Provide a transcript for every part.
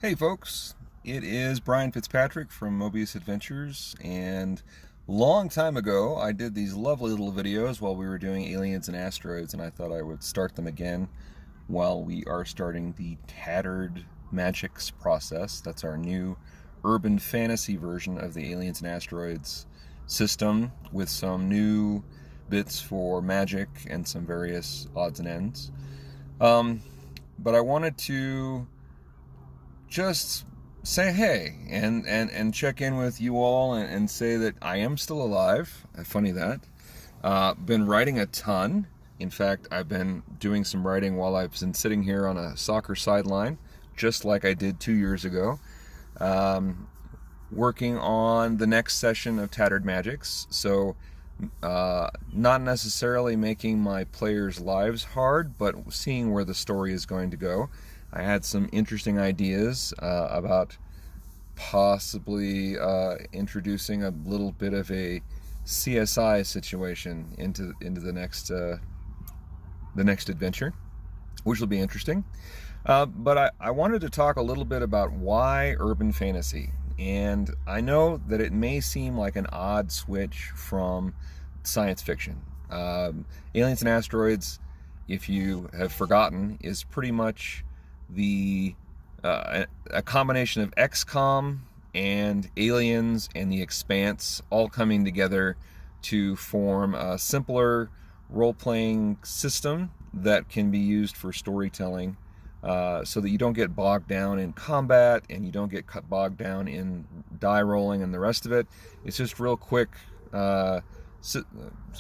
Hey folks, it is Brian Fitzpatrick from Moebius Adventures, and long time ago I did these lovely little videos while we were doing aliens and asteroids, and I thought I would start them again while we are starting the Tattered Magics process. That's our new urban fantasy version of the aliens and asteroids system with some new bits for magic and some various odds and ends. Um, but I wanted to just say hey and check in with you all and say that I am still alive. Funny that. Been writing a ton. In fact, I've been doing some writing while I've been sitting here on a soccer sideline, just like I did 2 years ago. Working on the next session of Tattered Magics. So, not necessarily making my players' lives hard, but seeing where the story is going to go. I had some interesting ideas about possibly introducing a little bit of a CSI situation into the next adventure, which will be interesting. But I wanted to talk a little bit about why urban fantasy. And I know that it may seem like an odd switch from science fiction. Aliens and Asteroids, if you have forgotten, is pretty much the a combination of XCOM and Aliens and The Expanse all coming together to form a simpler role-playing system that can be used for storytelling, so that you don't get bogged down in combat and you don't get bogged down in die rolling and the rest of it. It's just real quick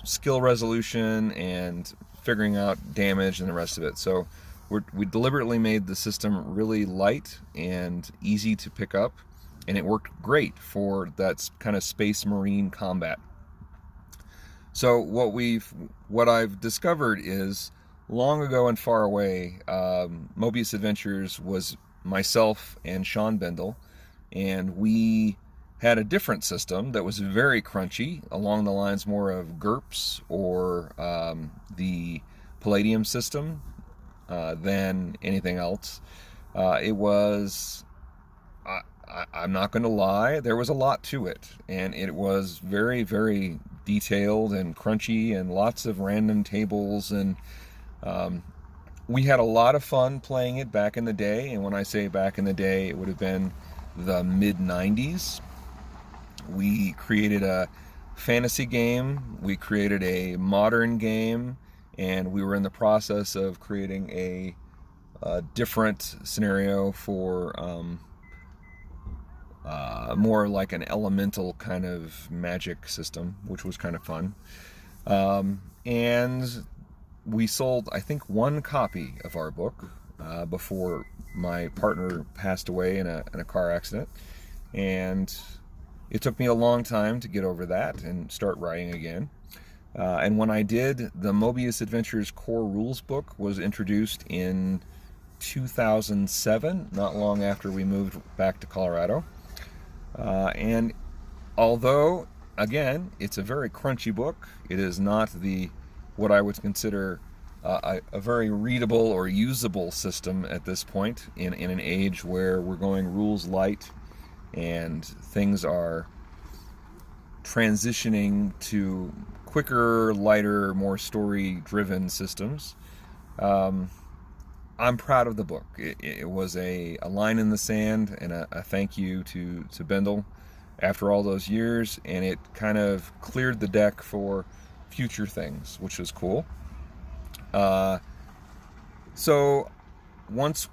skill resolution and figuring out damage and the rest of it. So we deliberately made the system really light and easy to pick up, and it worked great for that kind of space marine combat. So what I've discovered is, long ago and far away, Moebius Adventures was myself and Sean Bendel, and we had a different system that was very crunchy, along the lines more of GURPS or the Palladium system than anything else. It was, I'm not going to lie, there was a lot to it, and it was very, very detailed and crunchy and lots of random tables, and we had a lot of fun playing it back in the day. And when I say back in the day, it would have been the mid-90s. We created a fantasy game, we created a modern game, and we were in the process of creating a different scenario for more like an elemental kind of magic system, which was kind of fun. And we sold, I think, one copy of our book before my partner passed away in a car accident. And it took me a long time to get over that and start writing again. And when I did, the Moebius Adventures Core Rules book was introduced in 2007, not long after we moved back to Colorado. And although, again, it's a very crunchy book, it is not what I would consider a very readable or usable system at this point in an age where we're going rules light and things are transitioning to quicker, lighter, more story-driven systems. I'm proud of the book. It was a line in the sand and a thank you to Bendel after all those years, and it kind of cleared the deck for future things, which was cool. So once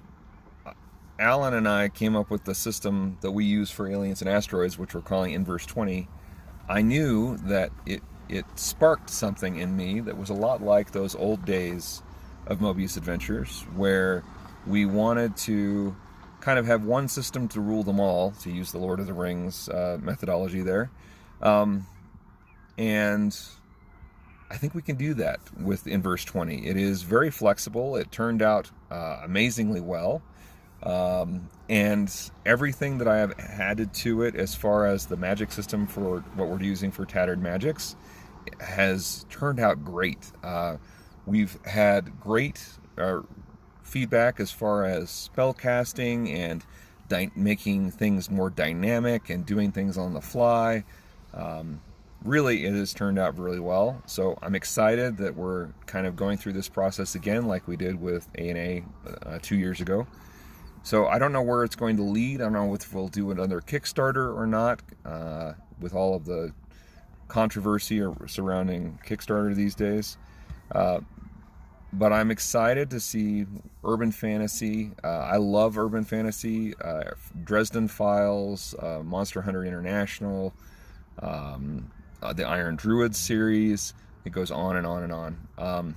Alan and I came up with the system that we use for aliens and asteroids, which we're calling Inverse 20, I knew that it sparked something in me that was a lot like those old days of Moebius Adventures, where we wanted to kind of have one system to rule them all, to use the Lord of the Rings methodology there. And I think we can do that with Inverse 20. It is very flexible. It turned out amazingly well. And everything that I have added to it as far as the magic system for what we're using for Tattered Magics has turned out great. We've had great feedback as far as spell casting and making things more dynamic and doing things on the fly. Really, it has turned out really well. So I'm excited that we're kind of going through this process again, like we did with A&A 2 years ago. So I don't know where it's going to lead. I don't know if we'll do another Kickstarter or not, with all of the controversy surrounding Kickstarter these days. But I'm excited to see urban fantasy. I love urban fantasy. Dresden Files, Monster Hunter International, the Iron Druid series. It goes on and on and on.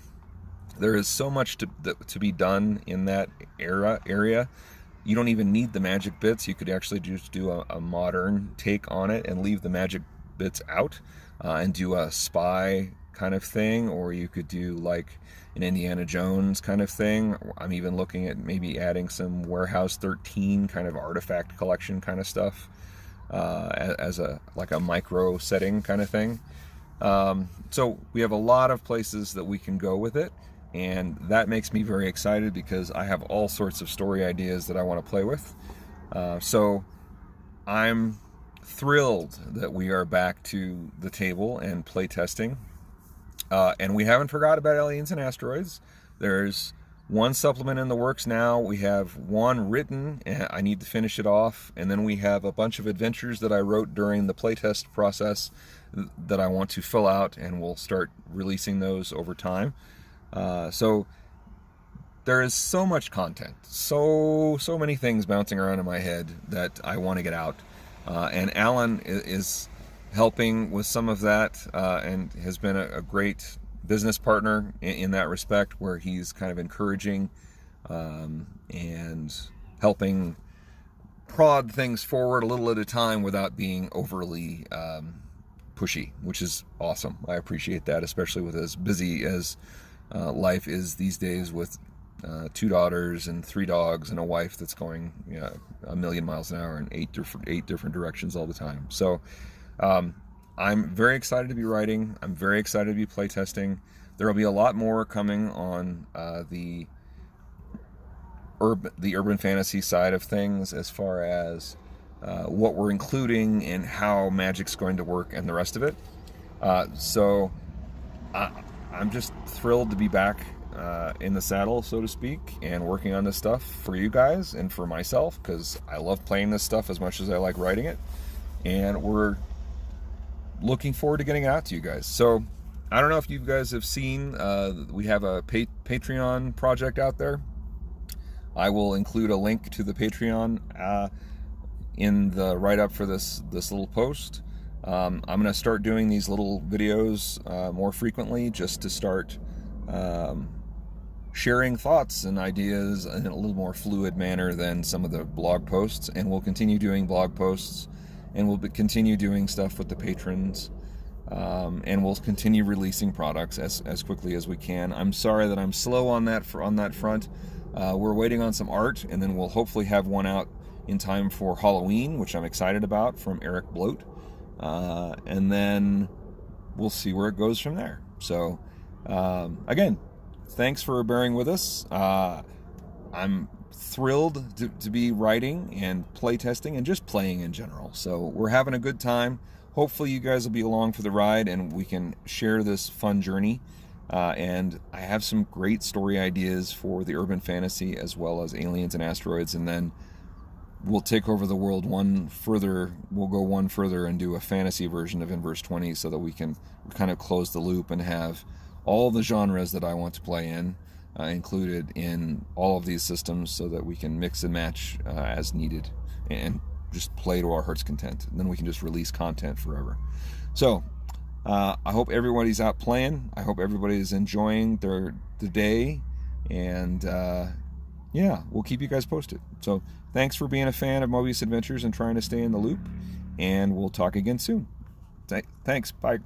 There is so much to be done in that area. You don't even need the magic bits. You could actually just do a modern take on it and leave the magic bits out, and do a spy kind of thing, or you could do like an Indiana Jones kind of thing. I'm even looking at maybe adding some Warehouse 13 kind of artifact collection kind of stuff, as a micro setting kind of thing. So we have a lot of places that we can go with it, and that makes me very excited because I have all sorts of story ideas that I want to play with. So I'm thrilled that we are back to the table and play testing. And we haven't forgot about Aliens and Asteroids. There's one supplement in the works now. We have one written, and I need to finish it off. And then we have a bunch of adventures that I wrote during the playtest process that I want to fill out, and we'll start releasing those over time. So there is so much content, so many things bouncing around in my head that I want to get out. And Alan is helping with some of that, and has been a great business partner in that respect, where he's kind of encouraging and helping prod things forward a little at a time without being overly pushy, which is awesome. I appreciate that, especially with as busy as life is these days, with 2 daughters and 3 dogs and a wife that's going 1,000,000 miles an hour in 8 different directions all the time. So I'm very excited to be writing. I'm very excited to be playtesting. There will be a lot more coming on the urban fantasy side of things, as far as what we're including and how magic's going to work and the rest of it. So I'm just thrilled to be back in the saddle, so to speak, and working on this stuff for you guys and for myself, because I love playing this stuff as much as I like writing it, and we're looking forward to getting it out to you guys. So I don't know if you guys have seen, we have a Patreon project out there. I will include a link to the Patreon in the write-up for this little post. I'm going to start doing these little videos more frequently, just to start sharing thoughts and ideas in a little more fluid manner than some of the blog posts. And we'll continue doing blog posts, and we'll continue doing stuff with the patrons, and we'll continue releasing products as quickly as we can. I'm sorry that I'm slow on that front. We're waiting on some art, and then we'll hopefully have one out in time for Halloween, which I'm excited about, from Eric Bloat. And then we'll see where it goes from there. So again, thanks for bearing with us. I'm thrilled to be writing and playtesting and just playing in general. So we're having a good time. Hopefully you guys will be along for the ride, and we can share this fun journey. And I have some great story ideas for the urban fantasy, as well as Aliens and Asteroids, and then we'll take over the world one further. We'll go one further and do a fantasy version of Inverse 20, so that we can kind of close the loop and have all the genres that I want to play in included in all of these systems, so that we can mix and match as needed and just play to our heart's content. And then we can just release content forever. So I hope everybody's out playing. I hope everybody is enjoying the day, and yeah, we'll keep you guys posted. So thanks for being a fan of Moebius Adventures and trying to stay in the loop, and we'll talk again soon. Thanks. Bye.